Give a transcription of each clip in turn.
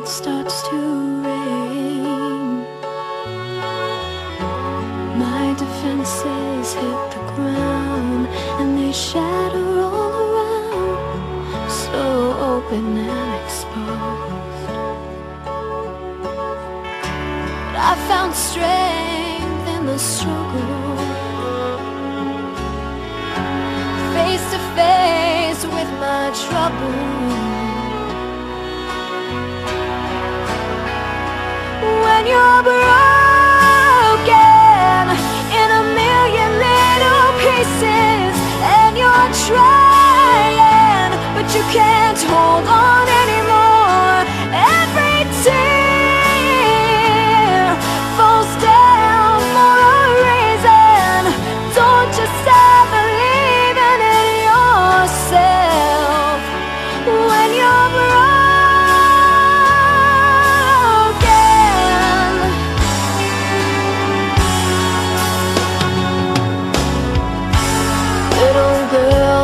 it starts to rain, my defenses hit the ground and they shatter all around, so open and exposed. But I found strength in the struggle, face to face with my trouble. When you're broken in a million little pieces and you're trying, but you can't hold on anymore, every tear falls down for a reason. Don't just stop believing in yourself when you're broken.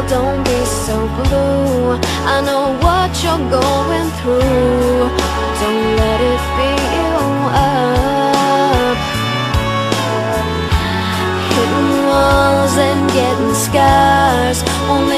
Don't be so blue, I know what you're going through. Don't let it beat you up. Hitting walls and getting scars only